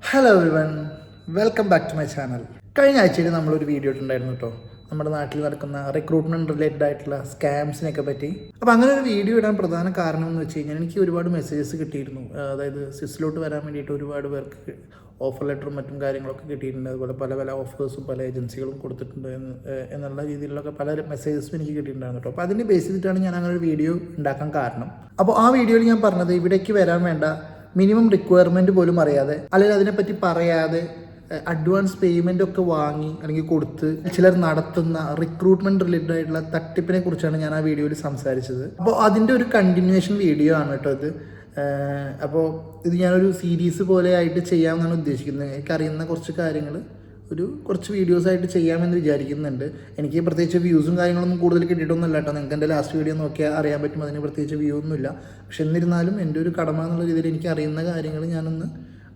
Hello everyone, welcome back to my channel. കഴിഞ്ഞ ആഴ്ചയിൽ നമ്മളൊരു വീഡിയോ ഇട്ടുണ്ടായിരുന്നു കേട്ടോ, നമ്മുടെ നാട്ടിൽ നടക്കുന്ന റിക്രൂട്ട്മെൻറ്റ് റിലേറ്റഡ് ആയിട്ടുള്ള സ്കാംസിനെയൊക്കെ പറ്റി. അപ്പോൾ അങ്ങനെ ഒരു വീഡിയോ ഇടാൻ പ്രധാന കാരണം എന്ന് വെച്ച് കഴിഞ്ഞാൽ എനിക്ക് ഒരുപാട് മെസ്സേജസ് കിട്ടിയിരുന്നു. അതായത് സ്വിസ്സിലോട്ട് വരാൻ വേണ്ടിയിട്ട് ഒരുപാട് പേർക്ക് ഓഫർ ലെറ്ററും മറ്റും കാര്യങ്ങളൊക്കെ കിട്ടിയിട്ടുണ്ട്. അതുപോലെ പല പല ഓഫേഴ്സും പല ഏജൻസികളും കൊടുത്തിട്ടുണ്ട് എന്നുള്ള രീതിയിലൊക്കെ പല മെസ്സേജസും എനിക്ക് കിട്ടിയിട്ടുണ്ടായിരുന്നു കേട്ടോ. അപ്പോൾ അതിൻ്റെ ബേസ് ചെയ്തിട്ടാണ് ഞാൻ അങ്ങനെ ഒരു വീഡിയോ ഉണ്ടാക്കാൻ കാരണം. അപ്പോൾ ആ വീഡിയോയിൽ ഞാൻ പറഞ്ഞത് ഇവിടേക്ക് വരാൻ വേണ്ട മിനിമം റിക്വയർമെൻറ്റ് പോലും അറിയാതെ, അല്ലെങ്കിൽ അതിനെപ്പറ്റി പറയാതെ അഡ്വാൻസ് പേയ്മെൻ്റ് ഒക്കെ വാങ്ങി അല്ലെങ്കിൽ കൊടുത്ത് ചിലർ നടത്തുന്ന റിക്രൂട്ട്മെൻറ്റ് റിലേറ്റഡ് ആയിട്ടുള്ള തട്ടിപ്പിനെ കുറിച്ചാണ് ഞാൻ ആ വീഡിയോയിൽ സംസാരിച്ചത്. അപ്പോൾ അതിൻ്റെ ഒരു കണ്ടിന്യൂവേഷൻ വീഡിയോ ആണ് കേട്ടോ ഇത്. അപ്പോൾ ഇത് ഞാനൊരു സീരീസ് പോലെ ആയിട്ട് ചെയ്യാമെന്നാണ് ഉദ്ദേശിക്കുന്നത്. എനിക്കറിയുന്ന കുറച്ച് കാര്യങ്ങൾ കുറച്ച് വീഡിയോസായിട്ട് ചെയ്യാമെന്ന് വിചാരിക്കുന്നുണ്ട്. എനിക്ക് പ്രത്യേകിച്ച് വ്യൂസും കാര്യങ്ങളൊന്നും കൂടുതൽ കിട്ടിയിട്ടൊന്നുമില്ല കേട്ടോ. നിങ്ങൾക്ക് എൻ്റെ ലാസ്റ്റ് വീഡിയോ നോക്കിയാൽ അറിയാൻ പറ്റും, അതിന് പ്രത്യേകിച്ച് വ്യൂ ഒന്നുമില്ല. പക്ഷെ എന്നിരുന്നാലും എൻ്റെ ഒരു കടമ എന്നുള്ള രീതിയിൽ എനിക്ക് അറിയുന്ന കാര്യങ്ങൾ ഞാനൊന്ന്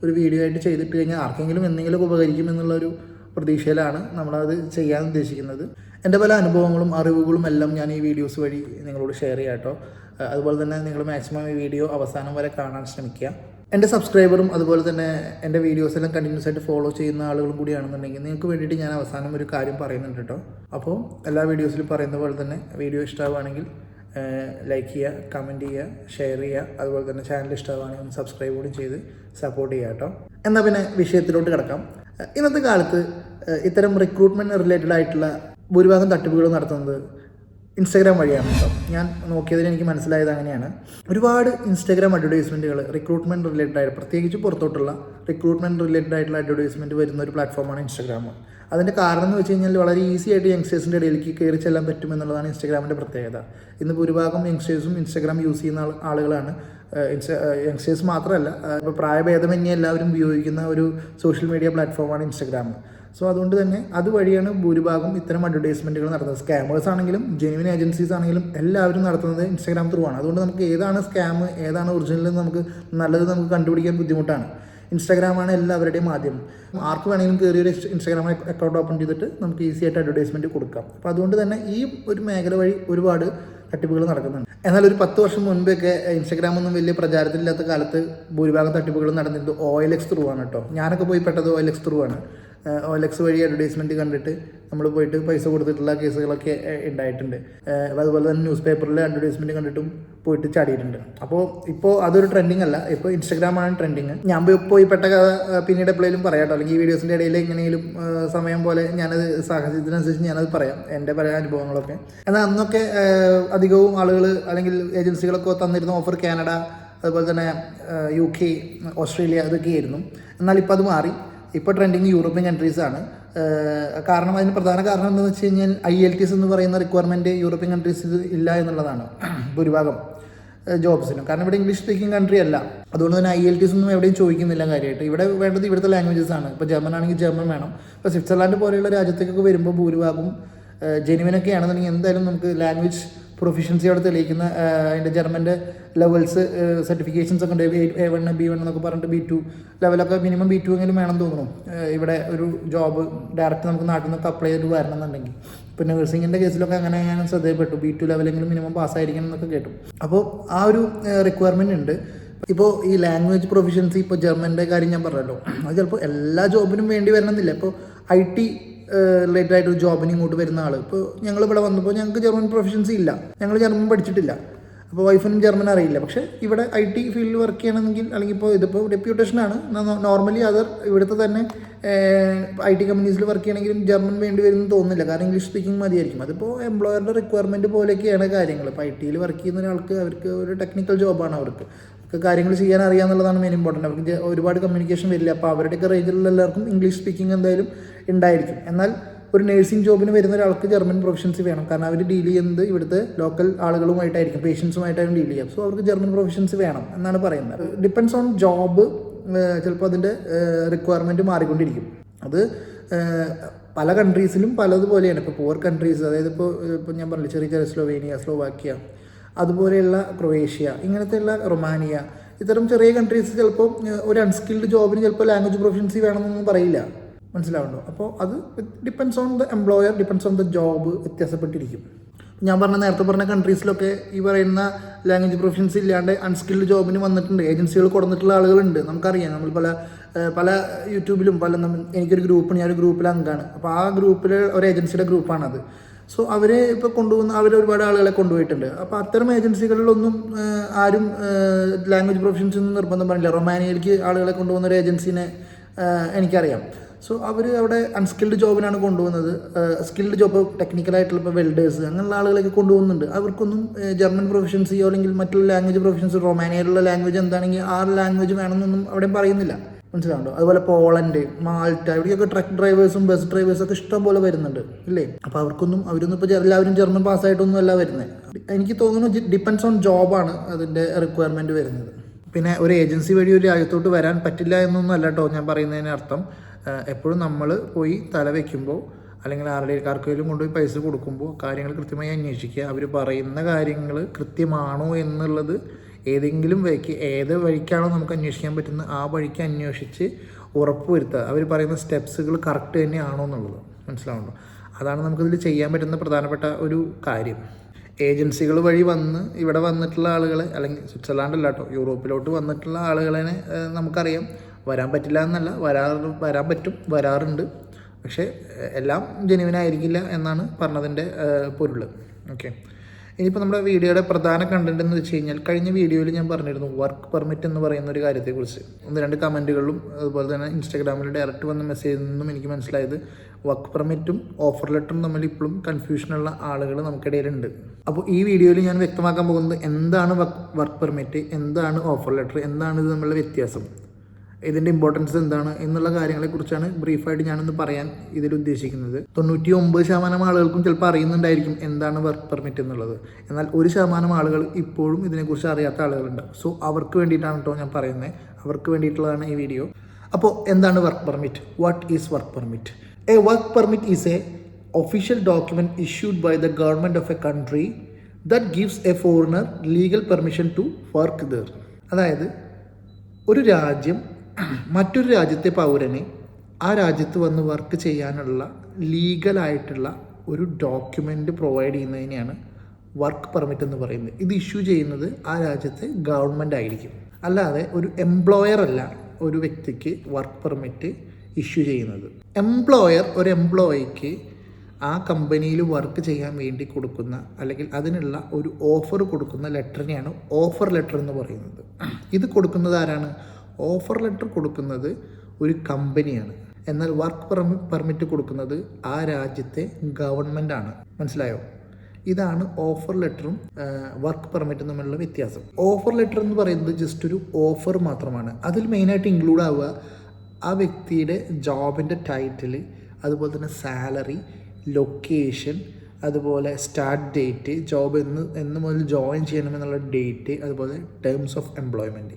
ഒരു വീഡിയോ ആയിട്ട് ചെയ്തിട്ട് കഴിഞ്ഞാൽ ആർക്കെങ്കിലും എന്തെങ്കിലുമൊക്കെ ഉപകരിക്കും എന്നുള്ളൊരു പ്രതീക്ഷയിലാണ് നമ്മളത് ചെയ്യാൻ ഉദ്ദേശിക്കുന്നത്. എൻ്റെ പല അനുഭവങ്ങളും അറിവുകളും എല്ലാം ഞാൻ ഈ വീഡിയോസ് വഴി നിങ്ങളോട് ഷെയർ ചെയ്യാം കേട്ടോ. അതുപോലെ തന്നെ നിങ്ങൾ മാക്സിമം ഈ വീഡിയോ അവസാനം വരെ കാണാൻ ശ്രമിക്കുക. എൻ്റെ സബ്സ്ക്രൈബറും അതുപോലെ തന്നെ എൻ്റെ വീഡിയോസ് എല്ലാം കണ്ടിന്യൂസ് ആയിട്ട് ഫോളോ ചെയ്യുന്ന ആളുകളും കൂടിയാണെന്നുണ്ടെങ്കിൽ നിങ്ങൾക്ക് വേണ്ടിയിട്ട് ഞാൻ അവസാനം ഒരു കാര്യം പറയുന്നുണ്ട് കേട്ടോ. അപ്പോൾ എല്ലാ വീഡിയോസിലും പറയുന്ന പോലെ തന്നെ വീഡിയോ ഇഷ്ടമാവുകയാണെങ്കിൽ ലൈക്ക് ചെയ്യുക, കമൻറ്റ് ചെയ്യുക, ഷെയർ ചെയ്യുക. അതുപോലെ തന്നെ ചാനൽ ഇഷ്ടമാവുകയാണെങ്കിൽ ഒന്ന് സബ്സ്ക്രൈബ് കൂടി ചെയ്ത് സപ്പോർട്ട് ചെയ്യുക കേട്ടോ. എന്നാൽ പിന്നെ വിഷയത്തിലോട്ട് കിടക്കാം. ഇന്നത്തെ കാലത്ത് ഇത്തരം റിക്രൂട്ട്മെൻറ്റ് റിലേറ്റഡ് ആയിട്ടുള്ള ഭൂരിഭാഗം തട്ടിപ്പുകൾ നടത്തുന്നത് ഇൻസ്റ്റാഗ്രാം വഴിയാണ് കേട്ടോ. ഞാൻ നോക്കിയതിന് എനിക്ക് മനസ്സിലായത് അങ്ങനെയാണ്. ഒരുപാട് ഇൻസ്റ്റാഗ്രാം അഡ്വർടൈസ്മെൻറ്റുകൾ റിക്രൂട്ട്മെൻറ്റ് റിലേറ്റഡ് ആയിട്ട്, പ്രത്യേകിച്ച് പുറത്തോട്ടുള്ള റിക്രൂട്ട്മെൻറ്റ് റിലേറ്റഡ് ആയിട്ടുള്ള അഡ്വർടൈസ്മെൻറ്റ് വരുന്ന ഒരു പ്ലാറ്റ്ഫോമാണ് ഇൻസ്റ്റാഗ്രാം. അതിൻ്റെ കാരണം എന്ന് വെച്ച് കഴിഞ്ഞാൽ വളരെ ഈസി ആയിട്ട് യങ്സ്റ്റേഴ്സിൻ്റെ ഇടയിലേക്ക് കയറി ചെല്ലാൻ പറ്റുമെന്നുള്ളതാണ് ഇൻസ്റ്റാഗ്രാമിൻ്റെ പ്രത്യേകത. ഇന്ന് ഭൂരിഭാഗം യങ്സ്റ്റേഴ്സും ഇൻസ്റ്റാഗ്രാം യൂസ് ചെയ്യുന്ന ആളുകളാണ്. യങ്സ്റ്റേഴ്സ് മാത്രമല്ല, ഇപ്പോൾ പ്രായഭേദമന്യേ എല്ലാവരും ഉപയോഗിക്കുന്ന ഒരു സോഷ്യൽ മീഡിയ പ്ലാറ്റ്ഫോമാണ് ഇൻസ്റ്റാഗ്രാം. സോ അതുകൊണ്ട് തന്നെ അതുവഴിയാണ് ഭൂരിഭാഗം ഇത്തരം അഡ്വർടൈസ്മെൻറ്റുകൾ നടത്തുന്നത്. സ്കാമേഴ്സ് ആണെങ്കിലും ജെന്യുവൻ ഏജൻസീസ് ആണെങ്കിലും എല്ലാവരും നടത്തുന്നത് ഇൻസ്റ്റാഗ്രാം ത്രൂ ആണ്. അതുകൊണ്ട് നമുക്ക് ഏതാണ് സ്കാം ഏതാണ് ഒറിജിനൽ നമുക്ക് നല്ലത് നമുക്ക് കണ്ടുപിടിക്കാൻ ബുദ്ധിമുട്ടാണ്. ഇൻസ്റ്റാഗ്രാമാണ് എല്ലാവരുടെയും മാധ്യമം. ആർക്ക് വേണമെങ്കിലും കയറി ഒരു ഇൻസ്റ്റാഗ്രാം അക്കൗണ്ട് ഓപ്പൺ ചെയ്തിട്ട് നമുക്ക് ഈസി ആയിട്ട് അഡ്വർടൈസ്മെൻറ്റ് കൊടുക്കാം. അപ്പോൾ അതുകൊണ്ട് തന്നെ ഈ ഒരു മേഖല വഴി ഒരുപാട് തട്ടിപ്പുകൾ നടക്കുന്നുണ്ട്. എന്നാൽ ഒരു 10 വർഷം മുൻപൊക്കെ ഇൻസ്റ്റാഗ്രാമൊന്നും വലിയ പ്രചാരത്തിലില്ലാത്ത കാലത്ത് ഭൂരിഭാഗം തട്ടിപ്പുകൾ നടന്നത് OLX ത്രൂ ആണ് കേട്ടോ. ഞാനൊക്കെ പോയി പെട്ടത് OLX ത്രൂ ആണ്. OLX വഴി അഡ്വർടൈസ്മെൻറ്റ് കണ്ടിട്ട് നമ്മൾ പോയിട്ട് പൈസ കൊടുത്തിട്ടുള്ള കേസുകളൊക്കെ ഉണ്ടായിട്ടുണ്ട്. അതുപോലെ തന്നെ ന്യൂസ് പേപ്പറിൽ അഡ്വർടൈസ്മെൻറ്റ് കണ്ടിട്ടും പോയിട്ട് ചാടിയിട്ടുണ്ട്. അപ്പോൾ ഇപ്പോൾ അതൊരു ട്രെൻഡിങ് അല്ല, ഇപ്പോൾ ഇൻസ്റ്റാഗ്രാമാണ് ട്രെൻഡിങ്. ഞാൻ പോയി പെട്ട കഥ പിന്നീട് എപ്പോഴേലും പറയാം കേട്ടോ. അല്ലെങ്കിൽ ഈ വീഡിയോസിൻ്റെ ഇടയിൽ എങ്ങനെയെങ്കിലും സമയം പോലെ ഞാനത് സാഹചര്യത്തിനനുസരിച്ച് ഞാനത് പറയാം, എൻ്റെ പല അനുഭവങ്ങളൊക്കെ. എന്നാൽ അന്നൊക്കെ അധികവും ആളുകൾ അല്ലെങ്കിൽ ഏജൻസികളൊക്കെ തന്നിരുന്ന ഓഫർ കാനഡ, അതുപോലെ തന്നെ UK, ഓസ്ട്രേലിയ ഇതൊക്കെയായിരുന്നു. എന്നാൽ ഇപ്പോൾ അത് മാറി. ഇപ്പോൾ ട്രെൻഡിങ് യൂറോപ്യൻ കൺട്രീസാണ്. കാരണം അതിന് പ്രധാന കാരണം എന്താണെന്ന് വെച്ച് കഴിഞ്ഞാൽ IELTS എന്ന് പറയുന്ന റിക്വയർമെൻറ്റ് യൂറോപ്യൻ കൺട്രീസിൽ ഇല്ല എന്നുള്ളതാണ് ഭൂരിഭാഗം ജോബ്സിനും. കാരണം ഇവിടെ ഇംഗ്ലീഷ് സ്പീക്കിംഗ് കൺട്രി അല്ല. അതുകൊണ്ട് തന്നെ IELTS ഒന്നും എവിടെയും ചോദിക്കുന്നില്ല കാര്യമായിട്ട്. ഇവിടെ വേണ്ടത് ഇവിടുത്തെ ലാംഗ്വേജസ് ആണ്. ഇപ്പോൾ ജർമ്മൻ ആണെങ്കിൽ ജർമ്മൻ വേണം. ഇപ്പോൾ സ്വിറ്റ്സർലാൻഡ് പോലെയുള്ള രാജ്യത്തേക്കൊക്കെ വരുമ്പോൾ ഭൂരിഭാഗം ജെനുവിനൊക്കെ ആണെന്നുണ്ടെങ്കിൽ എന്തായാലും നമുക്ക് ലാംഗ്വേജ് പ്രൊഫിഷ്യൻസി അവിടെ തെളിയിക്കുന്ന അതിൻ്റെ ജർമ്മൻ്റെ ലെവൽസ് സർട്ടിഫിക്കേഷൻസ് ഒക്കെ ഉണ്ട്. A1 B1 എന്നൊക്കെ പറഞ്ഞിട്ട് B2 ലെവലൊക്കെ മിനിമം B2 എങ്കിലും വേണം തോന്നുന്നു ഇവിടെ ഒരു ജോബ് ഡയറക്റ്റ് നമുക്ക് നാട്ടിൽ നിന്നൊക്കെ അപ്ലൈ ചെയ്ത് വരണം എന്നുണ്ടെങ്കിൽ. ഇപ്പോൾ നഴ്സിംഗിൻ്റെ കേസിലൊക്കെ അങ്ങനെ ഞാൻ ശ്രദ്ധയപ്പെട്ടു, B2 ലെവലെങ്കിലും മിനിമം പാസ്സായിരിക്കണം എന്നൊക്കെ കേട്ടു. അപ്പോൾ ആ ഒരു റിക്വയർമെൻറ്റ് ഉണ്ട്. ഇപ്പോൾ ഈ ലാംഗ്വേജ് പ്രൊഫിഷ്യൻസി, ഇപ്പോൾ ജർമ്മൻ്റെ കാര്യം ഞാൻ പറഞ്ഞല്ലോ, അത് ചിലപ്പോൾ എല്ലാ ജോബിനും വേണ്ടി വരണമെന്നില്ല. ഇപ്പോൾ IT റിലേറ്റഡ് ആയിട്ടൊരു ജോബിന് ഇങ്ങോട്ട് വരുന്ന ആൾ, ഇപ്പോൾ ഞങ്ങളിവിടെ വന്നപ്പോൾ ഞങ്ങൾക്ക് ജർമ്മൻ പ്രൊഫഷൻസി ഇല്ല, ഞങ്ങൾ ജർമ്മൻ പഠിച്ചിട്ടില്ല, അപ്പോൾ വൈഫിനും ജർമ്മൻ അറിയില്ല. പക്ഷേ ഇവിടെ IT ഫീൽഡിൽ വർക്ക് ചെയ്യണമെങ്കിൽ, അല്ലെങ്കിൽ ഇതിപ്പോൾ ഡെപ്യൂട്ടേഷനാണ് നോർമലി ഇവിടുത്തെ തന്നെ IT കമ്പനീസിൽ വർക്ക് ചെയ്യണമെങ്കിലും ജർമ്മൻ വേണ്ടി വരുമെന്ന് തോന്നുന്നില്ല. കാരണം ഇംഗ്ലീഷ് സ്പീക്കിംഗ് മതിയായിരിക്കും. അതിപ്പോൾ എംപ്ലോയറുടെ റിക്വയർമെൻറ്റ് പോലെയൊക്കെയാണ് കാര്യങ്ങൾ. ഇപ്പോൾ IT വർക്ക് ചെയ്യുന്ന ഒരാൾക്ക് അവർക്ക് ഒരു ടെക്നിക്കൽ ജോബാണ്, അവർക്ക് കാര്യങ്ങൾ ചെയ്യാൻ അറിയാമെന്നുള്ളതാണ് മെയിൻ ഇമ്പോർട്ടൻറ്റ്. അവർക്ക് ഒരുപാട് കമ്മ്യൂണിക്കേഷൻ വരില്ല. അപ്പോൾ അവരുടെയൊക്കെ റേഞ്ചിലുള്ള എല്ലാവർക്കും ഇംഗ്ലീഷ് സ്പീക്കിംഗ് എന്തായാലും ഉണ്ടായിരിക്കും. എന്നാൽ ഒരു നേഴ്സിംഗ് ജോബിന് വരുന്ന ഒരാൾക്ക് ജർമ്മൻ പ്രൊഫഷൻസി വേണം. കാരണം അവർ ഡീൽ ചെയ്യുന്നത് ഇവിടുത്തെ ലോക്കൽ ആളുകളുമായിട്ടായിരിക്കും, പേഷ്യൻസുമായിട്ടായിരിക്കും ഡീൽ ചെയ്യുക. സോ അവർക്ക് ജർമ്മൻ പ്രൊഫഷൻസി വേണം എന്നാണ് പറയുന്നത്. Depends on job. ചിലപ്പോൾ അതിൻ്റെ റിക്വയർമെൻറ്റ് മാറിക്കൊണ്ടിരിക്കും. അത് പല കൺട്രീസിലും പലതുപോലെയാണ്. ഇപ്പോൾ പുവർ കൺട്രീസ്, അതായത് ഇപ്പോൾ ഞാൻ പറഞ്ഞില്ല, ചെറിയ സ്ലോവേനിയ, സ്ലോവാക്യ, അതുപോലെയുള്ള ക്രൊയേഷ്യ, ഇങ്ങനത്തെയുള്ള റൊമാനിയ, ഇത്തരം ചെറിയ കൺട്രീസ് ചിലപ്പോൾ ഒരു അൺസ്കിൽഡ് ജോബിന് ചിലപ്പോൾ ലാംഗ്വേജ് പ്രൊഫഷൻസി വേണമെന്നൊന്നും പറയില്ല. മനസ്സിലാവുന്നുണ്ടോ? അപ്പോൾ അത് depends on the employer, depends on the job വ്യത്യാസപ്പെട്ടിരിക്കും. ഞാൻ നേരത്തെ പറഞ്ഞ കൺട്രീസിലൊക്കെ ഈ പറയുന്ന ലാംഗ്വേജ് പ്രൊഫഷൻസ് ഇല്ലാണ്ട് അൺസ്കിൽഡ് ജോബിന് വന്നിട്ടുണ്ട്, ഏജൻസികൾ കൊടുത്തിട്ടുള്ള ആളുകളുണ്ട്. നമുക്കറിയാം, നമ്മൾ പല യൂട്യൂബിലും എനിക്കൊരു ഗ്രൂപ്പ്, ഞാനൊരു ഗ്രൂപ്പിൽ അംഗമാണ്. അപ്പോൾ ആ ഗ്രൂപ്പിൽ ഒരു ഏജൻസിയുടെ ഗ്രൂപ്പാണത്. സോ അവർ ഇപ്പോൾ ഒരുപാട് ആളുകളെ കൊണ്ടുപോയിട്ടുണ്ട്. അപ്പോൾ അത്തരം ഏജൻസികളിലൊന്നും ആരും ലാംഗ്വേജ് പ്രൊഫഷൻസ് ഒന്നും നിർബന്ധം പറഞ്ഞില്ല. റൊമാനിയയിലേക്ക് ആളുകളെ കൊണ്ടുപോകുന്ന ഒരു ഏജൻസിനെ എനിക്കറിയാം. സോ അവർ അവിടെ അൺസ്കിൽഡ് ജോബിനാണ് കൊണ്ടുപോകുന്നത്. സ്കിൽഡ് ജോബ് ടെക്നിക്കലായിട്ടുള്ള ഇപ്പോൾ വെൽഡേഴ്സ് അങ്ങനെയുള്ള ആളുകളൊക്കെ കൊണ്ടുപോകുന്നുണ്ട്. അവർക്കൊന്നും ജർമ്മൻ പ്രൊഫഷൻസിയോ അല്ലെങ്കിൽ മറ്റുള്ള ലാംഗ്വേജ് പ്രൊഫഷൻസ്, റൊമാനിയയിലുള്ള ലാംഗ്വേജ് എന്താണെങ്കിൽ ആ ലാംഗ്വേജ് വേണമെന്നൊന്നും അവിടെ പറയുന്നില്ല. മനസ്സിലാവുണ്ടോ? അതുപോലെ പോളണ്ട്, മാൾട്ട, ഇവിടെയൊക്കെ ട്രക്ക് ഡ്രൈവേഴ്സും ബസ് ഡ്രൈവേഴ്സൊക്കെ ഇഷ്ടം പോലെ വരുന്നുണ്ട് ഇല്ലേ? അപ്പോൾ അവരൊന്നും ഇപ്പോൾ എല്ലാവരും ജർമ്മൻ പാസ്സായിട്ടൊന്നും അല്ല വരുന്നത്. എനിക്ക് തോന്നുന്നു ഡിപ്പെൻഡ്സ് ഓൺ ജോബാണ് അതിൻ്റെ റിക്വയർമെൻറ്റ് വരുന്നത്. പിന്നെ ഒരു ഏജൻസി വഴി ഒരു രാജ്യത്തോട്ട് വരാൻ പറ്റില്ല എന്നൊന്നും അല്ല കേട്ടോ ഞാൻ പറയുന്നതിന് അർത്ഥം. എപ്പോഴും നമ്മൾ പോയി തല വയ്ക്കുമ്പോൾ അല്ലെങ്കിൽ ആരുടെയും കൊണ്ടുപോയി പൈസ കൊടുക്കുമ്പോൾ കാര്യങ്ങൾ കൃത്യമായി അന്വേഷിക്കുക. അവർ പറയുന്ന കാര്യങ്ങൾ കൃത്യമാണോ എന്നുള്ളത് ഏതെങ്കിലും ഏത് വഴിക്കാണോ നമുക്ക് അന്വേഷിക്കാൻ പറ്റുന്നത് ആ വഴിക്ക് അന്വേഷിച്ച് ഉറപ്പ് വരുത്തുക. അവർ പറയുന്ന സ്റ്റെപ്സുകൾ കറക്റ്റ് തന്നെയാണോ എന്നുള്ളത്. മനസ്സിലാവുന്നുണ്ടോ? അതാണ് നമുക്കിതിൽ ചെയ്യാൻ പറ്റുന്ന പ്രധാനപ്പെട്ട ഒരു കാര്യം. ഏജൻസികൾ വഴി ഇവിടെ വന്നിട്ടുള്ള ആളുകളെ, അല്ലെങ്കിൽ സ്വിറ്റ്സർലാൻഡല്ല കേട്ടോ, യൂറോപ്പിലോട്ട് വന്നിട്ടുള്ള ആളുകളെ നമുക്കറിയാം വരാൻ പറ്റില്ല എന്നല്ല, വരാൻ പറ്റും, വരാറുണ്ട്. പക്ഷേ എല്ലാം ജെന്യുവിനായിരിക്കില്ല എന്നാണ് പറഞ്ഞതിൻ്റെ പൊരുൾ. ഓക്കെ, ഇനിയിപ്പോൾ നമ്മുടെ വീഡിയോയുടെ പ്രധാന കണ്ടന്റ് എന്ന് വെച്ച് കഴിഞ്ഞാൽ, കഴിഞ്ഞ വീഡിയോയിൽ ഞാൻ പറഞ്ഞിരുന്നു വർക്ക് പെർമിറ്റ് എന്ന് പറയുന്ന ഒരു കാര്യത്തെക്കുറിച്ച്. 1-2 കമൻറ്റുകളിലും അതുപോലെ തന്നെ ഇൻസ്റ്റാഗ്രാമിൽ ഡയറക്റ്റ് വന്ന മെസ്സേജിൽ നിന്നും എനിക്ക് മനസ്സിലായത് വർക്ക് പെർമിറ്റും ഓഫർ ലെറ്ററും തമ്മിൽ ഇപ്പോഴും കൺഫ്യൂഷനുള്ള ആളുകൾ നമുക്കിടയിലുണ്ട്. അപ്പോൾ ഈ വീഡിയോയിൽ ഞാൻ വ്യക്തമാക്കാൻ പോകുന്നത് എന്താണ് വർക്ക് പെർമിറ്റ്, എന്താണ് ഓഫർ ലെറ്റർ, എന്താണ് ഇത് തമ്മിലുള്ള വ്യത്യാസം, ഇതിൻ്റെ ഇമ്പോർട്ടൻസ് എന്താണ് എന്നുള്ള കാര്യങ്ങളെക്കുറിച്ചാണ് ബ്രീഫായിട്ട് ഞാനൊന്ന് പറയാൻ ഇതിൽ ഉദ്ദേശിക്കുന്നത്. 99% ആളുകൾക്കും ചിലപ്പോൾ അറിയുന്നുണ്ടായിരിക്കും എന്താണ് വർക്ക് പെർമിറ്റ് എന്നുള്ളത്. എന്നാൽ 1% ആളുകൾ ഇപ്പോഴും ഇതിനെക്കുറിച്ച് അറിയാത്ത ആളുകളുണ്ട്. സോ അവർക്ക് വേണ്ടിയിട്ടാണ് കേട്ടോ ഞാൻ പറയുന്നത്, അവർക്ക് വേണ്ടിയിട്ടുള്ളതാണ് ഈ വീഡിയോ. അപ്പോൾ എന്താണ് work permit? What is work permit? A work permit is a official document issued by the government of a country that gives a foreigner legal permission to work there. അതായത് ഒരു രാജ്യം മറ്റൊരു രാജ്യത്തെ പൗരന് ആ രാജ്യത്ത് വന്ന് വർക്ക് ചെയ്യാനുള്ള ലീഗലായിട്ടുള്ള ഒരു ഡോക്യുമെൻ്റ് പ്രൊവൈഡ് ചെയ്യുന്നതിനെയാണ് വർക്ക് പെർമിറ്റ് എന്ന് പറയുന്നത്. ഇത് ഇഷ്യൂ ചെയ്യുന്നത് ആ രാജ്യത്തെ ഗവൺമെൻറ് ആയിരിക്കും, അല്ലാതെ ഒരു എംപ്ലോയർ അല്ല ഒരു വ്യക്തിക്ക് വർക്ക് പെർമിറ്റ് ഇഷ്യൂ ചെയ്യുന്നത്. എംപ്ലോയർ ഒരു എംപ്ലോയിക്ക് ആ കമ്പനിയിൽ വർക്ക് ചെയ്യാൻ വേണ്ടി കൊടുക്കുന്ന അല്ലെങ്കിൽ അതിനുള്ള ഒരു ഓഫർ കൊടുക്കുന്ന ലെറ്ററിനെയാണ് ഓഫർ ലെറ്റർ എന്ന് പറയുന്നത്. ഇത് കൊടുക്കുന്നത് ആരാണ്? ഓഫർ ലെറ്റർ കൊടുക്കുന്നത് ഒരു കമ്പനിയാണ്. എന്നാൽ വർക്ക് പെർമിറ്റ് കൊടുക്കുന്നത് ആ രാജ്യത്തെ ഗവൺമെൻറ്റാണ്. മനസ്സിലായോ? ഇതാണ് ഓഫർ ലെറ്ററും വർക്ക് പെർമിറ്റും തമ്മിലുള്ള വ്യത്യാസം. ഓഫർ ലെറ്റർ എന്ന് പറയുന്നത് ജസ്റ്റ് ഒരു ഓഫർ മാത്രമാണ്. അതിൽ മെയിനായിട്ട് ഇൻക്ലൂഡ് ആവുക ആ വ്യക്തിയുടെ ജോബിൻ്റെ ടൈറ്റിൽ, അതുപോലെ തന്നെ സാലറി, ലൊക്കേഷൻ, അതുപോലെ സ്റ്റാർട്ട് ഡേറ്റ്, ജോബ് എന്ന് മുതൽ ജോയിൻ ചെയ്യണമെന്നുള്ള ഡേറ്റ്, അതുപോലെ ടേംസ് ഓഫ് എംപ്ലോയ്മെൻറ്റ്.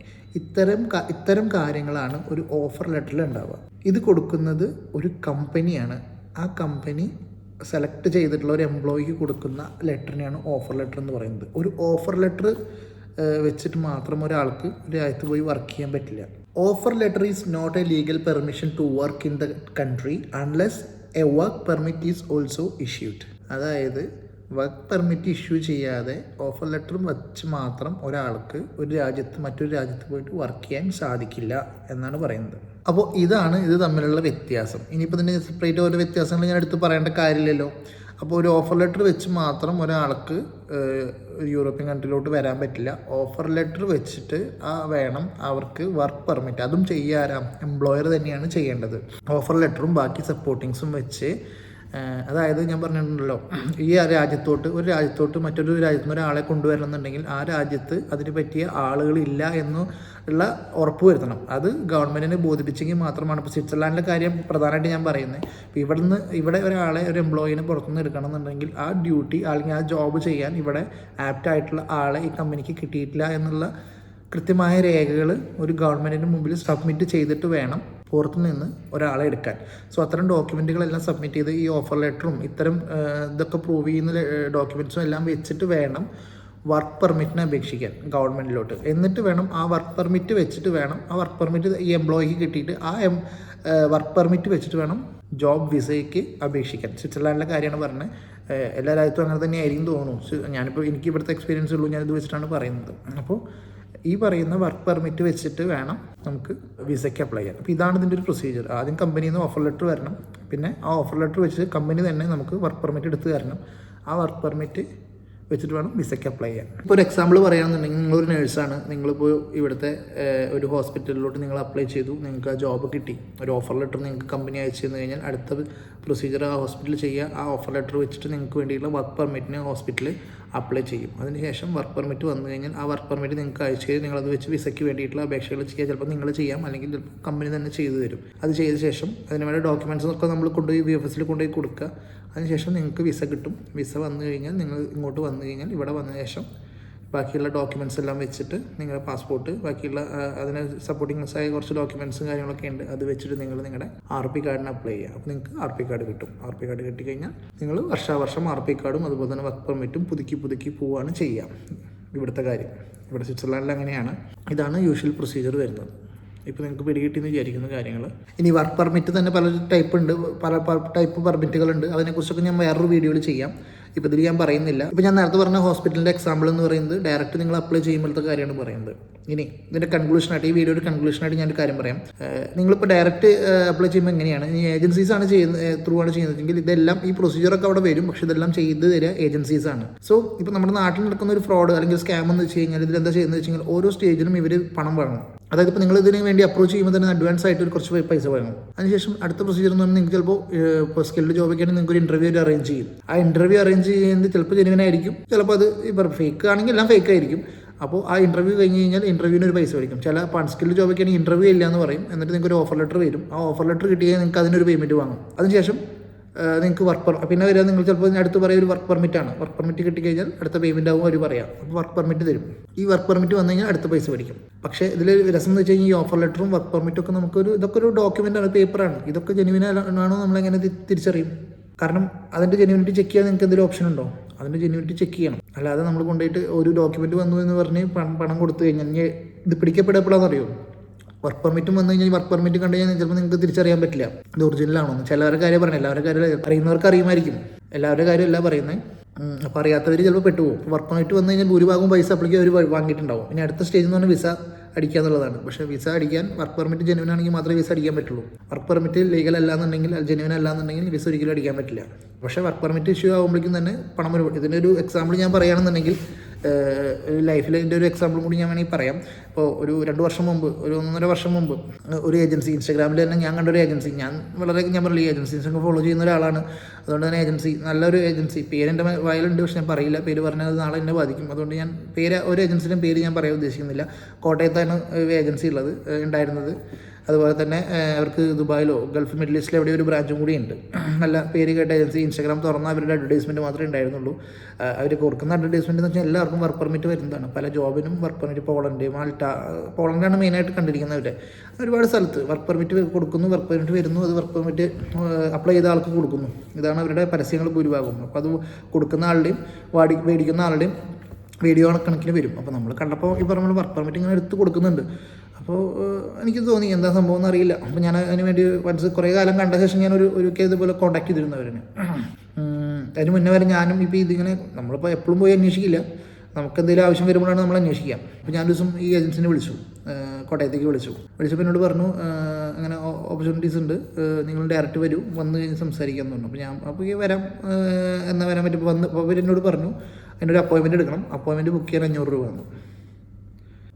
ഇത്തരം കാര്യങ്ങളാണ് ഒരു ഓഫർ ലെറ്ററിൽ ഉണ്ടാവുക. ഇത് കൊടുക്കുന്നത് ഒരു കമ്പനിയാണ്. ആ കമ്പനി സെലക്ട് ചെയ്തിട്ടുള്ള ഒരു എംപ്ലോയിക്ക് കൊടുക്കുന്ന ലെറ്ററിനെയാണ് ഓഫർ ലെറ്റർ എന്ന് പറയുന്നത്. ഒരു ഓഫർ ലെറ്റർ വെച്ചിട്ട് മാത്രം ഒരാൾക്ക് ഒരു രാജ്യത്ത് പോയി വർക്ക് ചെയ്യാൻ പറ്റില്ല. Offer letter is not a legal permission to work in the country unless a work permit is also issued. അതായത് വർക്ക് പെർമിറ്റ് ഇഷ്യൂ ചെയ്യാതെ ഓഫർ ലെറ്റർ വെച്ച് മാത്രം ഒരാൾക്ക് ഒരു രാജ്യത്ത് മറ്റൊരു രാജ്യത്ത് പോയിട്ട് വർക്ക് ചെയ്യാൻ സാധിക്കില്ല എന്നാണ് പറയുന്നത്. അപ്പോൾ ഇതാണ് ഇത് തമ്മിലുള്ള വ്യത്യാസം. ഇനിയിപ്പോൾ ഇതിൻ്റെ സെപ്പറേറ്റ് ഓരോ വ്യത്യാസങ്ങൾ ഞാൻ എടുത്ത് പറയേണ്ട കാര്യമില്ലല്ലോ. അപ്പോൾ ഒരു ഓഫർ ലെറ്റർ വെച്ച് മാത്രം ഒരാൾക്ക് ഒരു യൂറോപ്യൻ കൺട്രിയിലോട്ട് വരാൻ പറ്റില്ല. ഓഫർ ലെറ്റർ വെച്ചിട്ട് വേണം അവർക്ക് വർക്ക് പെർമിറ്റ്. അതും ചെയ്യാറാം എംപ്ലോയർ തന്നെയാണ് ചെയ്യേണ്ടത്. ഓഫർ ലെറ്ററും ബാക്കി സപ്പോർട്ടിങ്സും വെച്ച്, അതായത് ഞാൻ പറഞ്ഞിട്ടുണ്ടല്ലോ, ഈ ഒരു രാജ്യത്തോട്ട് മറ്റൊരു രാജ്യത്ത് നിന്ന് ഒരാളെ കൊണ്ടുവരണമെന്നുണ്ടെങ്കിൽ ആ രാജ്യത്ത് അതിന് പറ്റിയ ആളുകളില്ല എന്നുള്ള ഉറപ്പ് വരുത്തണം. അത് ഗവൺമെൻറ്റിനെ ബോധിപ്പിച്ചെങ്കിൽ മാത്രമാണ്. ഇപ്പോൾ സ്വിറ്റ്സർലാൻഡിലെ കാര്യം പ്രധാനമായിട്ട് ഞാൻ പറയുന്നത്. ഇപ്പോൾ ഇവിടെ ഒരു എംപ്ലോയിനെ പുറത്തുനിന്ന് എടുക്കണം എന്നുണ്ടെങ്കിൽ ആ ഡ്യൂട്ടി അല്ലെങ്കിൽ ആ ജോബ് ചെയ്യാൻ ഇവിടെ ആപ്റ്റായിട്ടുള്ള ആളെ ഈ കമ്പനിക്ക് കിട്ടിയിട്ടില്ല എന്നുള്ള കൃത്യമായ രേഖകൾ ഒരു ഗവൺമെൻറ്റിൻ്റെ മുമ്പിൽ സബ്മിറ്റ് ചെയ്തിട്ട് വേണം പുറത്തു നിന്ന് ഒരാളെ എടുക്കാൻ. സോ അത്തരം ഡോക്യുമെൻറ്റുകളെല്ലാം സബ്മിറ്റ് ചെയ്ത് ഈ ഓഫർ ലെറ്ററും ഇത്തരം ഇതൊക്കെ പ്രൂവ് ചെയ്യുന്ന ഡോക്യുമെൻറ്റ്സും എല്ലാം വെച്ചിട്ട് വേണം വർക്ക് പെർമിറ്റിനെ അപേക്ഷിക്കാൻ ഗവൺമെൻറ്റിലോട്ട്. എന്നിട്ട് വേണം ആ വർക്ക് പെർമിറ്റ് വെച്ചിട്ട് വേണം ആ വർക്ക് പെർമിറ്റ് ഈ എംപ്ലോയിക്ക് കിട്ടിയിട്ട് ആ വർക്ക് പെർമിറ്റ് വെച്ചിട്ട് വേണം ജോബ് വിസയ്ക്ക് അപേക്ഷിക്കാൻ. സ്വിറ്റ്സർലാൻഡിലെ കാര്യമാണ് പറഞ്ഞത്. എല്ലാ രാജ്യത്തും അങ്ങനെ തന്നെ ആയിരിക്കും തോന്നുന്നു. ഞാനിപ്പോൾ എനിക്ക് ഇവിടുത്തെ എക്സ്പീരിയൻസ് ഉള്ളൂ, ഞാനിത് വെച്ചിട്ടാണ് പറയുന്നത്. അപ്പോൾ ഈ പറയുന്ന വർക്ക് പെർമിറ്റ് വെച്ചിട്ട് വേണം നമുക്ക് വിസയ്ക്ക് അപ്ലൈ ചെയ്യാൻ. അപ്പോൾ ഇതാണ് ഇതിൻ്റെ ഒരു പ്രൊസീജിയർ. ആദ്യം കമ്പനിയിൽ നിന്ന് ഓഫർ ലെറ്റർ വരണം. പിന്നെ ആ ഓഫർ ലെറ്റർ വെച്ച് കമ്പനി തന്നെ നമുക്ക് വർക്ക് പെർമിറ്റ് എടുത്ത് തരണം. ആ വർക്ക് പെർമിറ്റ് വെച്ചിട്ട് വേണം വിസയ്ക്ക് അപ്ലൈ ചെയ്യാൻ. ഇപ്പോൾ ഒരു എക്സാമ്പിൾ പറയുകയാണെന്നുണ്ടെങ്കിൽ, നിങ്ങളൊരു നേഴ്സാണ്, നിങ്ങളിപ്പോൾ ഇവിടുത്തെ ഒരു ഹോസ്പിറ്റലിലോട്ട് നിങ്ങൾ അപ്ലൈ ചെയ്തു, നിങ്ങൾക്ക് ആ ജോബ് കിട്ടി, ഒരു ഓഫർ ലെറ്റർ നിങ്ങൾക്ക് കമ്പനി അയച്ചു തന്നു കഴിഞ്ഞാൽ അടുത്ത പ്രൊസീജിയർ ആ ഹോസ്പിറ്റലിൽ ചെയ്യുക. ആ ഓഫർ ലെറ്റർ വെച്ചിട്ട് നിങ്ങൾക്ക് വേണ്ടിയുള്ള വർക്ക് പെർമിറ്റിന് ഹോസ്പിറ്റലിൽ അപ്ലൈ ചെയ്യും. അതിനുശേഷം വർക്ക് പെർമിറ്റ് വന്നു കഴിഞ്ഞാൽ ആ വർക്ക് പെർമിറ്റ് നിങ്ങൾക്ക് അയച്ചു കഴിഞ്ഞാൽ നിങ്ങളത് വെച്ച് വിസയ്ക്ക് വേണ്ടിയിട്ടുള്ള അപേക്ഷകൾ ചെയ്യുക. ചിലപ്പോൾ നിങ്ങൾ ചെയ്യാം, അല്ലെങ്കിൽ ചിലപ്പോൾ കമ്പനി തന്നെ ചെയ്തു തരും. അത് ചെയ്ത ശേഷം അതിന് വേണ്ട ഡോക്യുമെൻറ്റ്സ് ഒക്കെ നമ്മൾ കൊണ്ടുപോയി VFSൽ കൊണ്ടുപോയി കൊടുക്കുക. അതിനുശേഷം നിങ്ങൾക്ക് വിസ കിട്ടും. വിസ വന്നു കഴിഞ്ഞാൽ നിങ്ങൾ ഇങ്ങോട്ട് വന്നു കഴിഞ്ഞാൽ ഇവിടെ വന്ന ശേഷം ബാക്കിയുള്ള ഡോക്യുമെൻറ്റ്സ് എല്ലാം വെച്ചിട്ട് നിങ്ങളുടെ പാസ്പോർട്ട്, ബാക്കിയുള്ള അതിന് സപ്പോർട്ടിങ്സായ കുറച്ച് ഡോക്യുമെൻറ്റ്സും കാര്യങ്ങളൊക്കെ ഉണ്ട്, അത് വെച്ചിട്ട് നിങ്ങൾ നിങ്ങളുടെ RP കാർഡിന് അപ്ലൈ ചെയ്യുക. അപ്പോൾ നിങ്ങൾക്ക് RP കാർഡ് കിട്ടും. RP കാർഡ് കിട്ടിക്കഴിഞ്ഞാൽ നിങ്ങൾ വർഷാവർഷം RP കാർഡും അതുപോലെ തന്നെ വർക്ക് പെർമിറ്റും പുതുക്കി പോവുകയാണ് ചെയ്യുക. ഇവിടുത്തെ കാര്യം ഇവിടെ സ്വിറ്റ്സർലാൻഡിൽ അങ്ങനെയാണ്. ഇതാണ് യൂഷ്വൽ പ്രൊസീജിയർ വരുന്നത്. ഇപ്പോൾ നിങ്ങൾക്ക് പിടികിട്ടിയെന്ന് വിചാരിക്കുന്ന കാര്യങ്ങൾ. ഇനി വർക്ക് പെർമിറ്റ് തന്നെ പല ടൈപ്പ് ഉണ്ട്, പല ടൈപ്പ് പെർമിറ്റുകളുണ്ട്. അതിനെക്കുറിച്ചൊക്കെ ഞാൻ വേറൊരു വീഡിയോയിൽ ചെയ്യാം. ഇപ്പോൾ ഇതിൽ ഞാൻ പറയുന്നില്ല. ഇപ്പോൾ ഞാൻ നേരത്തെ പറഞ്ഞ ഹോസ്പിറ്റലിൻ്റെ എക്സാമ്പിൾ എന്ന് പറയുന്നത് ഡയറക്റ്റ് നിങ്ങൾ അപ്ലൈ ചെയ്യുമ്പോഴത്തെ കാര്യമാണ് പറയുന്നത്. ഇനി ഇതിൻ്റെ കൺക്ലൂഷനായിട്ട്, ഈ വീഡിയോയുടെ കൺക്ലൂഷനായിട്ട് ഞാനൊരു കാര്യം പറയാം. നിങ്ങളിപ്പോൾ ഡയറക്റ്റ് അപ്ലൈ ചെയ്യുമ്പോൾ എങ്ങനെയാണ്, ഈ ഏജൻസീസാണ് ത്രൂ ആണ് ചെയ്യുന്നതെങ്കിൽ ഇതെല്ലാം ഈ പ്രൊസീജിയറൊക്കെ അവിടെ വരും. പക്ഷേ ഇതെല്ലാം ചെയ്ത് തരിക ഏജൻസീസാണ്. സോ ഇപ്പോൾ നമ്മുടെ നാട്ടിൽ നടക്കുന്ന ഒരു ഫ്രോഡ് അല്ലെങ്കിൽ സ്കാം എന്ന് വെച്ച് കഴിഞ്ഞാൽ ഇതിലെന്താ ചെയ്യുന്നത് വെച്ച് കഴിഞ്ഞാൽ ഓരോ സ്റ്റേജിലും ഇവർ പണം വാങ്ങും. അതായത് ഇപ്പോൾ നിങ്ങൾ ഇതിന് വേണ്ടി അപ്രോച്ച് ചെയ്യുമ്പോൾ തന്നെ അഡ്വാൻസ് ആയിട്ട് ഒരു കുറച്ച് പൈസ വാങ്ങും. അതിനുശേഷം അടുത്ത പ്രൊസീജിയർ എന്ന് പറഞ്ഞാൽ നിങ്ങൾക്ക് ചിലപ്പോൾ ഇപ്പോൾ സ്കിൽഡ് ജോബൊക്കെയാണെങ്കിൽ നിങ്ങൾക്ക് ഒരു ഇൻ്റർവ്യൂ അറേഞ്ച് ചെയ്യും. ആ ഇൻ്റർവ്യൂ അറേഞ്ച് ചെയ്യുന്നത് ചിലപ്പോൾ ജെനുവിനായിരിക്കും, ചിലപ്പോൾ അത് ഇപ്പോൾ ഫേക്ക് ആണെങ്കിൽ എല്ലാം ഫേക്ക് ആയിരിക്കും. അപ്പോൾ ആ ഇൻ്റർവ്യൂ കഴിഞ്ഞ് കഴിഞ്ഞാൽ ഇൻ്റർവ്യൂവിന് ഒരു പൈസ മേടിക്കും. ചില അൺസ്കിൽഡ് ജോബൊക്കെ ആണെങ്കിൽ ഇൻ്റർവ്യൂ ഇല്ല എന്ന് പറയും. എന്നിട്ട് നിങ്ങൾക്ക് ഒരു ഓഫർ ലെറ്റർ വരും. ആ ഓഫർ ലെറ്റർ കിട്ടിയാൽ നിങ്ങൾക്ക് അതിനൊരു പേയ്മെൻറ്റ് വാങ്ങും. അതിനുശേഷം നിങ്ങൾക്ക് പിന്നെ വരിക, നിങ്ങൾ ചിലപ്പോൾ അടുത്ത് പറയുക ഒരു വർക്ക് പെർമിറ്റാണ്. വർക്ക് പെർമിറ്റ് കിട്ടിക്കഴിഞ്ഞാൽ അടുത്ത പേയ്മെൻറ്റ് ആകും അവർ പറയാം. അപ്പോൾ വർക്ക് പെർമിറ്റ് തരും. ഈ വർക്ക് പെർമിറ്റ് വന്നു കഴിഞ്ഞാൽ അടുത്ത പൈസ മേടിക്കും. പക്ഷേ ഇതിൽ രസം എന്ന് വെച്ച് കഴിഞ്ഞാൽ ഈ ഓഫർ ലെറ്ററും വർക്ക് പെർമിറ്റും ഒക്കെ ഇതൊക്കെ ഒരു ഡോക്യുമെൻ്റാണ്, പേപ്പറാണ്. ഇതൊക്കെ ജെനുവിനാണോ നമ്മളെങ്ങനെ തിരിച്ചറിയും? കാരണം അതിൻ്റെ ജെനുവിനിറ്റി ചെക്ക് ചെയ്യാൻ നിങ്ങൾക്ക് എന്തെങ്കിലും ഓപ്ഷൻ ഉണ്ടോ? അതിൻ്റെ ജെനുവിനിറ്റി ചെക്ക് ചെയ്യണം. അല്ലാതെ നമ്മൾ കൊണ്ടുപോയിട്ട് ഒരു ഡോക്യുമെൻറ്റ് വന്നു എന്ന് പറഞ്ഞ് പണം കൊടുത്തു കഴിഞ്ഞാൽ ഇത് പിടിക്കപ്പെടപ്പെടാന്ന് അറിയുമോ? വർക്ക് പെർമിറ്റും വന്നു കഴിഞ്ഞാൽ വർക്ക് പെർമിറ്റ് കണ്ടു കഴിഞ്ഞാൽ ചിലപ്പോൾ നിങ്ങൾക്ക് തിരിച്ചറിയാൻ പറ്റില്ല ഇത് ഒറിജിനലാണോ. ചിലവരുടെ കാര്യം പറയണം, എല്ലാവരുടെ കാര്യം അറിയുന്നവർക്ക് അറിയുമായിരിക്കും, എല്ലാവരുടെ കാര്യമല്ല പറയുന്നത്. അപ്പോൾ അറിയാത്തവർ ചിലപ്പോൾ പെട്ടുപോകും. വർക്ക് പെർമിറ്റ് വന്നു കഴിഞ്ഞാൽ ഭൂരിഭാഗം പൈസ അപ്ലിക്ക് അവർ വാങ്ങിയിട്ടുണ്ടാവും. ഇനി അടുത്ത സ്റ്റേജ് എന്ന് പറഞ്ഞാൽ വിസ അടിക്കുക എന്നുള്ളതാണ്. പക്ഷേ വിസ അടിക്കാൻ വർക്ക് പെർമിറ്റ് ജെനുവിൻ ആണെങ്കിൽ മാത്രമേ വിസ അടിക്കാൻ പറ്റുള്ളൂ. വർക്ക് പെർമിറ്റ് ലീഗൽ അല്ലാന്നുണ്ടെങ്കിൽ, ജെനുവിൻ അല്ലാന്നുണ്ടെങ്കിൽ വിസ ഒരിക്കലും അടിക്കാൻ പറ്റില്ല. പക്ഷേ വർക്ക് പെർമിറ്റ് ഇഷ്യൂ ആകുമ്പോഴേക്കും തന്നെ പണം വരും. ഇതിൻ്റെ ഒരു എക്സാമ്പിൾ ഞാൻ പറയുകയാണെന്നുണ്ടെങ്കിൽ, ലൈഫിൽ ഇതിൻ്റെ ഒരു എക്സാമ്പിൾ കൂടി ഞാൻ വേണമെങ്കിൽ പറയാം. ഇപ്പോൾ ഒരു 2 വർഷം മുമ്പ്, ഒരു 1.5 വർഷം മുമ്പ് ഒരു ഏജൻസി, ഇൻസ്റ്റാഗ്രാമിൽ തന്നെ ഞാൻ കണ്ടൊരു ഏജൻസി, ഞാൻ പറഞ്ഞില്ല ഈ ഏജൻസീസൊക്കെ ഫോളോ ചെയ്യുന്ന ഒരാളാണ്. അതുകൊണ്ട് തന്നെ ഏജൻസി, നല്ലൊരു ഏജൻസി, പേരെൻ്റെ വയലുണ്ട്, പക്ഷെ ഞാൻ പറയില്ല, പേര് പറഞ്ഞാൽ അത് നാളെ എന്നെ ബാധിക്കും. അതുകൊണ്ട് ഞാൻ ഒരു ഏജൻസിയുടെ പേര് ഞാൻ പറയാൻ ഉദ്ദേശിക്കുന്നില്ല. കോട്ടയത്താണ് ഏജൻസി ഉണ്ടായിരുന്നത്. അതുപോലെ തന്നെ അവർക്ക് ദുബായിലോ ഗൾഫ് മിഡിൽ ഈസ്റ്റിലോ എവിടെയോ ഒരു ബ്രാഞ്ചും കൂടി ഉണ്ട്. നല്ല പേര് കേട്ട ഏജൻസി. ഇൻസ്റ്റാഗ്രാം തുറന്നാൽ അവരുടെ അഡ്വർടൈസ്മെൻറ്റ് മാത്രമേ ഉണ്ടായിരുന്നുള്ളൂ. അവർ കൊടുക്കുന്ന അഡ്വർടൈസ്മെൻറ്റ് എന്ന് വെച്ചാൽ എല്ലാവർക്കും വർക്ക് പെർമിറ്റ് വരുന്നതാണ്. പല ജോബിനും വർക്ക് പെർമിറ്റ്, പോളണ്ടാണ് മെയിനായിട്ട് കണ്ടിരിക്കുന്നത്. ഒരുപാട് സ്ഥലത്ത് വർക്ക് പെർമിറ്റ് കൊടുക്കുന്നു, വർക്ക് പെർമിറ്റ് വരുന്നു, അത് വർക്ക് പെർമിറ്റ് അപ്ലൈ ചെയ്ത ആൾക്ക് കൊടുക്കുന്നു. ഇതാണ് അവരുടെ പരസ്യങ്ങൾ ഭൂരിഭാഗം. അപ്പോൾ അത് കൊടുക്കുന്ന ആളുടെയും മേടിക്കുന്ന ആളുടെയും വീഡിയോ കണക്കിന് വരും. അപ്പോൾ നമ്മൾ കണ്ടപ്പോൾ ഈ പറഞ്ഞ വർക്ക് പെർമിറ്റ് ഇങ്ങനെ എടുത്ത് കൊടുക്കുന്നുണ്ട്. അപ്പോൾ എനിക്ക് തോന്നി എന്താ സംഭവം എന്നറിയില്ല. അപ്പോൾ ഞാൻ അതിന് വേണ്ടി കുറേ കാലം കണ്ട ശേഷം ഞാൻ ഒരു ഇതുപോലെ കോൺടാക്ട് ചെയ്തിരുന്നവരന്. അതിന് മുന്നേ വരെ ഞാനും ഇപ്പോൾ ഇതിങ്ങനെ നമ്മളിപ്പോൾ എപ്പോഴും പോയി അന്വേഷിക്കില്ല, നമുക്ക് എന്തെങ്കിലും ആവശ്യം വരുമ്പോഴാണ് നമ്മൾ അന്വേഷിക്കുക. അപ്പോൾ ഞാൻ ദിവസം ഈ ഏജൻസിനെ വിളിച്ചു, കോട്ടയത്തേക്ക് വിളിച്ചപ്പോൾ എന്നോട് പറഞ്ഞു അങ്ങനെ ഓപ്പർച്യൂണിറ്റീസ് ഉണ്ട്, നിങ്ങൾ ഡയറക്റ്റ് വരൂ, വന്ന് കഴിഞ്ഞ് സംസാരിക്കാമെന്ന് പറഞ്ഞു. അപ്പോൾ ഞാൻ വരാം, എന്നാൽ വരാൻ പറ്റും. അപ്പോൾ അവരെന്നോട് പറഞ്ഞു അതിനൊരു അപ്പോയിൻമെൻറ്റ് എടുക്കണം, അപ്പോയിൻമെൻറ്റ് ബുക്ക് ചെയ്യാൻ 500 രൂപ വന്നു.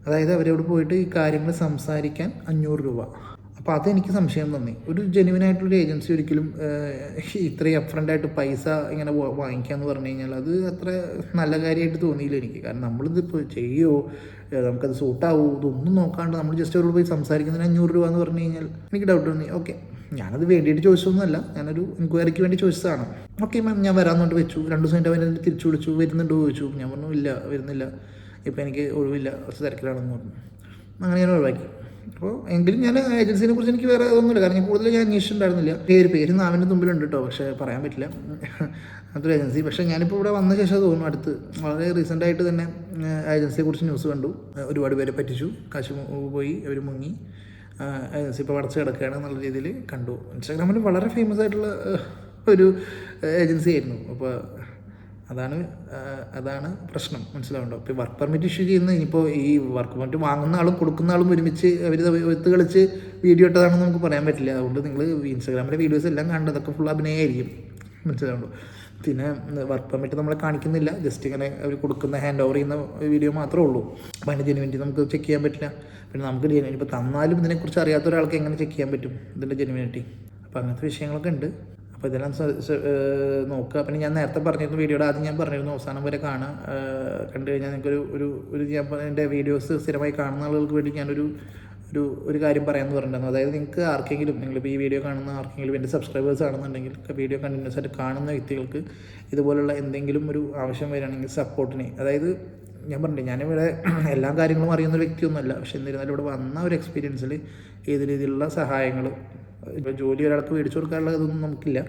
അതായത് അവരോട് പോയിട്ട് ഈ കാര്യങ്ങൾ സംസാരിക്കാൻ 500 രൂപ. അപ്പോൾ അതെനിക്ക് സംശയം തോന്നി. ഒരു ജെനുവിനായിട്ടുള്ളൊരു ഏജൻസി ഒരിക്കലും ഇത്രയും അപ്രണ്ടായിട്ട് പൈസ ഇങ്ങനെ വാങ്ങിക്കാമെന്ന് പറഞ്ഞു കഴിഞ്ഞാൽ അത് അത്ര നല്ല കാര്യമായിട്ട് തോന്നിയില്ല എനിക്ക്. കാരണം നമ്മളിതിപ്പോൾ ചെയ്യുമോ, നമുക്കത് സൂട്ടാവോ, ഇതൊന്നും നോക്കാണ്ട് നമ്മൾ ജസ്റ്റ് അവരോട് പോയി സംസാരിക്കുന്നതിന് 500 രൂപ എന്ന് പറഞ്ഞു കഴിഞ്ഞാൽ എനിക്ക് ഡൗട്ട് തോന്നി. ഓക്കെ, ഞാനത് വേണ്ടിയിട്ട് ചോദിച്ചതൊന്നുമല്ല, ഞാനൊരു എൻക്വയറിക്ക് വേണ്ടി ചോദിച്ചതാണ്. ഓക്കെ മാം, ഞാൻ വരാമെന്നുകൊണ്ട് വെച്ചു. 2 ദിവസം കഴിഞ്ഞിട്ട് അവരെ തിരിച്ചു വിളിച്ചു, വരുന്നുണ്ടോ ചോദിച്ചു. ഞാൻ പറഞ്ഞു ഇല്ല, വരുന്നില്ല, ഇപ്പോൾ എനിക്ക് ഒഴിവില്ല, കുറച്ച് തിരക്കിലാണെന്ന് പറഞ്ഞു. അങ്ങനെ ഞാൻ ഒഴിവാക്കി. അപ്പോൾ എങ്കിലും ഞാൻ ഏജൻസിനെ കുറിച്ച് എനിക്ക് വേറെ ഒന്നുമില്ല, കാരണം ഞാൻ കൂടുതൽ അന്വേഷിച്ചിട്ടുണ്ടായിരുന്നില്ല. പേര് നാവിൻ്റെ തുമ്പിലുണ്ട് കേട്ടോ, പക്ഷേ പറയാൻ പറ്റില്ല അതൊരു ഏജൻസി. പക്ഷേ ഞാനിപ്പോൾ ഇവിടെ വന്ന ശേഷം തോന്നുന്നു, അടുത്ത് വളരെ റീസെൻ്റായിട്ട് തന്നെ ഏജൻസിയെക്കുറിച്ച് ന്യൂസ് കണ്ടു. ഒരുപാട് പേരെ പറ്റിച്ചു, കാശ് പോയി, അവർ മുങ്ങി. ഏജൻസി ഇപ്പോൾ അടച്ച് കിടക്കുകയാണ് എന്നുള്ള രീതിയിൽ കണ്ടു. ഇൻസ്റ്റാഗ്രാമിൽ വളരെ ഫേമസ് ആയിട്ടുള്ള ഒരു ഏജൻസി ആയിരുന്നു. അപ്പോൾ അതാണ് പ്രശ്നം, മനസ്സിലാവുണ്ടോ? ഇപ്പോൾ വർക്ക് പെർമിറ്റ് ഇഷ്യൂ ചെയ്യുന്ന ഇനിയിപ്പോൾ ഈ വർക്ക് പെർമിറ്റ് വാങ്ങുന്ന ആളും കൊടുക്കുന്ന ആളും ഒരുമിച്ച് അവർ ഒത്ത് കളിച്ച് വീഡിയോ ഇട്ടതാണെന്ന് നമുക്ക് പറയാൻ പറ്റില്ല. അതുകൊണ്ട് നിങ്ങൾ ഇൻസ്റ്റാഗ്രാമിലെ വീഡിയോസ് എല്ലാം കണ്ടതൊക്കെ ഫുൾ അഭിനയമായിരിക്കും, മനസ്സിലാവുണ്ടോ? പിന്നെ വർക്ക് പെർമിറ്റ് നമ്മളെ കാണിക്കുന്നില്ല, ജസ്റ്റ് ഇങ്ങനെ അവർ കൊടുക്കുന്ന ഹാൻഡ് ഓവർ ചെയ്യുന്ന വീഡിയോ മാത്രമേ ഉള്ളൂ. അപ്പോൾ അതിൻ്റെ ജെനുവിനിറ്റി നമുക്ക് ചെക്ക് ചെയ്യാൻ പറ്റില്ല. പിന്നെ നമുക്ക് ഇപ്പോൾ തന്നാലും ഇതിനെക്കുറിച്ച് അറിയാത്ത ഒരാൾക്ക് എങ്ങനെ ചെക്ക് ചെയ്യാൻ പറ്റും ഇതിൻ്റെ ജെനുവിനിറ്റി? അപ്പോൾ അങ്ങനത്തെ വിഷയങ്ങളൊക്കെ ഉണ്ട്. അപ്പോൾ ഇതെല്ലാം നോക്കുക. പിന്നെ ഞാൻ നേരത്തെ പറഞ്ഞിരുന്നു, വീഡിയോയുടെ ആദ്യം ഞാൻ പറഞ്ഞിരുന്നു അവസാനം വരെ കാണാം. കണ്ടു കഴിഞ്ഞാൽ നിങ്ങൾക്കൊരു ഞാൻ എൻ്റെ വീഡിയോസ് സ്ഥിരമായി കാണുന്ന ആളുകൾക്ക് വേണ്ടി ഒരു കാര്യം പറയാമെന്ന് പറഞ്ഞിട്ടുണ്ടായിരുന്നു. അതായത് നിങ്ങൾക്ക് ആർക്കെങ്കിലും, നിങ്ങളിപ്പോൾ ഈ വീഡിയോ കാണുന്ന ആർക്കെങ്കിലും എൻ്റെ സബ്സ്ക്രൈബേഴ്സ് ആണെന്നുണ്ടെങ്കിൽ, വീഡിയോ കണ്ടിന്യൂസ് ആയിട്ട് കാണുന്ന വ്യക്തികൾക്ക് ഇതുപോലുള്ള എന്തെങ്കിലും ഒരു ആവശ്യം വരികയാണെങ്കിൽ സപ്പോർട്ടിന്, അതായത് ഞാൻ പറഞ്ഞില്ലേ, ഞാനിവിടെ എല്ലാ കാര്യങ്ങളും അറിയുന്ന ഒരു വ്യക്തിയൊന്നുമല്ല. പക്ഷെ എന്നിരുന്നാലും ഇവിടെ വന്ന ഒരു എക്സ്പീരിയൻസിൽ ഏത് രീതിയിലുള്ള സഹായങ്ങൾ, ഇപ്പോൾ ജോലി ഒരാൾക്ക് മേടിച്ചു കൊടുക്കാനുള്ള ഇതൊന്നും നമുക്കില്ല,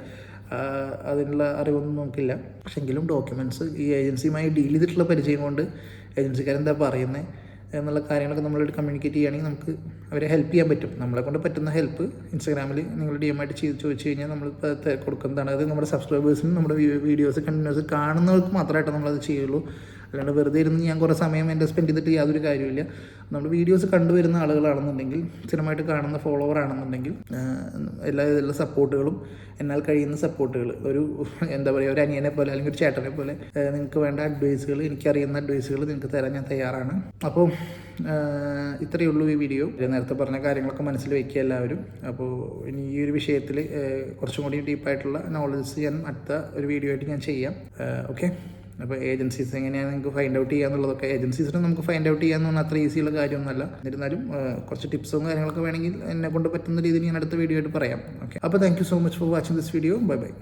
അതിനുള്ള അറിവൊന്നും നമുക്കില്ല. പക്ഷെ എങ്കിലും ഡോക്യുമെൻറ്റ്സ് ഈ ഏജൻസിയുമായി ഡീൽ ചെയ്തിട്ടുള്ള പരിചയം കൊണ്ട് ഏജൻസിക്കാരെന്താ പറയുന്നത് എന്നുള്ള കാര്യങ്ങളൊക്കെ നമ്മളോട് കമ്മ്യൂണിക്കേറ്റ് ചെയ്യുകയാണെങ്കിൽ നമുക്ക് അവരെ ഹെൽപ്പ് ചെയ്യാൻ പറ്റും. നമ്മളെ കൊണ്ട് പറ്റുന്ന ഹെൽപ്പ് ഇൻസ്റ്റാഗ്രാമിൽ നിങ്ങൾ DM ആയിട്ട് ചോദിച്ചു കഴിഞ്ഞാൽ നമ്മൾ കൊടുക്കുന്നതാണ്. അത് നമ്മുടെ സബ്സ്ക്രൈബേഴ്സിനും നമ്മുടെ വീഡിയോസ് കണ്ടിന്യൂസ് കാണുന്നവർക്ക് മാത്രമായിട്ട് നമ്മളത് ചെയ്യുള്ളൂ. അല്ലാണ്ട് വെറുതെ ഇരുന്ന് ഞാൻ കുറേ സമയം എൻ്റെ സ്പെൻഡ് ചെയ്തിട്ട് യാതൊരു കാര്യമില്ല. നമ്മൾ വീഡിയോസ് കണ്ടുവരുന്ന ആളുകളാണെന്നുണ്ടെങ്കിൽ, സ്ഥിരമായിട്ട് കാണുന്ന ഫോളോവർ ആണെന്നുണ്ടെങ്കിൽ, എല്ലാ ഇതിലുള്ള സപ്പോർട്ടുകളും, എന്നാൽ കഴിയുന്ന സപ്പോർട്ടുകൾ, ഒരു ഒരു അനിയനെ പോലെ അല്ലെങ്കിൽ ഒരു ചേട്ടനെ പോലെ നിങ്ങൾക്ക് വേണ്ട അഡ്വൈസുകൾ, എനിക്കറിയുന്ന അഡ്വൈസുകൾ നിങ്ങൾക്ക് തരാൻ ഞാൻ തയ്യാറാണ്. അപ്പോൾ ഇത്രയേ ഉള്ളൂ ഈ വീഡിയോ. നേരത്തെ പറഞ്ഞ കാര്യങ്ങളൊക്കെ മനസ്സിൽ വയ്ക്കുക എല്ലാവരും. അപ്പോൾ ഇനി ഈ ഒരു വിഷയത്തിൽ കുറച്ചും കൂടി ഡീപ്പായിട്ടുള്ള നോളജ് ഞാൻ അടുത്ത ഒരു വീഡിയോ ആയിട്ട് ഞാൻ ചെയ്യാം. ഓക്കെ. അപ്പോൾ ഏജൻസീസ് എങ്ങനെയാണ് നിങ്ങൾക്ക് ഫൈൻഡ് ഔട്ട് ചെയ്യാന്നുള്ളതൊക്കെ, ഏജൻസീസിനെ നമുക്ക് ഫൈൻഡ് ഔട്ട് ചെയ്യാന്ന് പറഞ്ഞാൽ അത്ര ഈസിയുള്ള കാര്യമൊന്നുമല്ല. എന്നിരുന്നാലും കുറച്ച് ടിപ്സും കാര്യങ്ങളൊക്കെ വേണമെങ്കിൽ എന്നെ കൊണ്ട് പറ്റുന്ന രീതിയിൽ ഞാൻ അടുത്ത വീഡിയോ ആയിട്ട് പറയാം. ഓക്കെ. അപ്പോൾ thank you so much for watching this video. Bye bye.